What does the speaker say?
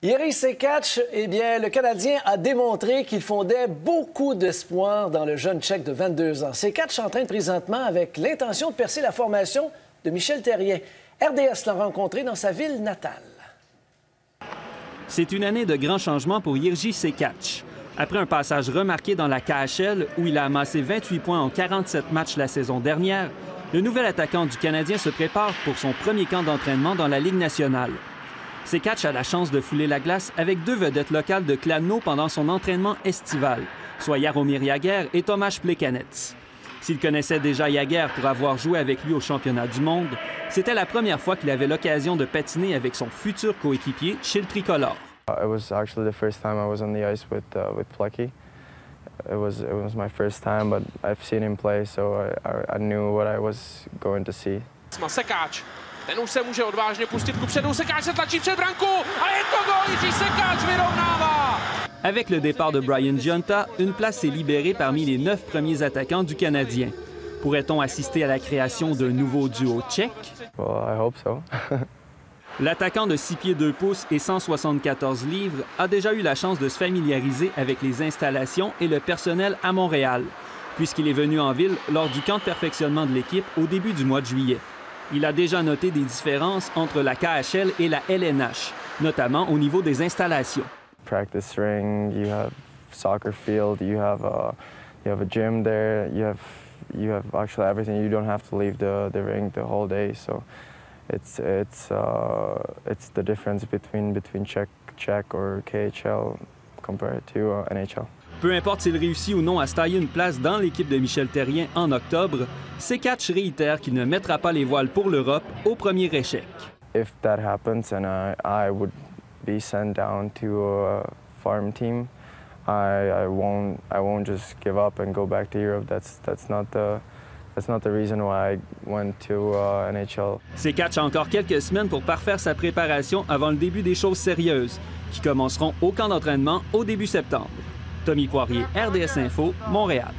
Jiří Sekac, eh bien, le Canadien a démontré qu'il fondait beaucoup d'espoir dans le jeune Tchèque de 22 ans. Sekac s'entraîne présentement avec l'intention de percer la formation de Michel Therrien. RDS l'a rencontré dans sa ville natale. C'est une année de grands changements pour Jiří Sekac. Après un passage remarqué dans la KHL, où il a amassé 28 points en 47 matchs la saison dernière, le nouvel attaquant du Canadien se prépare pour son premier camp d'entraînement dans la Ligue nationale. Sekac a la chance de fouler la glace avec deux vedettes locales de Kladno pendant son entraînement estival, soit Jaromír Jágr et Tomáš Plekanec. S'il connaissait déjà Jágr pour avoir joué avec lui au championnat du monde, c'était la première fois qu'il avait l'occasion de patiner avec son futur coéquipier chez le tricolore. It was actually the first time I was on the ice with Plecky. It was my first time, but I've seen him play, so I knew what I was going to see. Sekac, ten už se může odvážně pustit kupředu, Sekac se tlačí před branku a je to gól, Jiří Sekac vyrovnává! Avec le départ de Brian Gionta, une place s'est libérée parmi les 9 premiers attaquants du Canadien. Pourrait-on assister à la création d'un nouveau duo tchèque? Well, I hope so. L'attaquant de 6 pieds 2 pouces et 174 livres a déjà eu la chance de se familiariser avec les installations et le personnel à Montréal, puisqu'il est venu en ville lors du camp de perfectionnement de l'équipe au début du mois de juillet. Il a déjà noté des différences entre la KHL et la LNH, notamment au niveau des installations. Practice ring, you have soccer field, you have a gym there, you have actually everything. You don't have to leave the ring the whole day, so it's the difference between Czech or KHL compared to NHL. Peu importe s'il réussit ou non à se tailler une place dans l'équipe de Michel Therrien en octobre, Sekac réitère qu'il ne mettra pas les voiles pour l'Europe au premier échec. If that happens and I would be sent down to a farm team, I won't just give up and go back to Europe. That's not the reason why I went to NHL. Sekac a encore quelques semaines pour parfaire sa préparation avant le début des choses sérieuses, qui commenceront au camp d'entraînement au début septembre. Tommy Poirier, RDS Info, Montréal.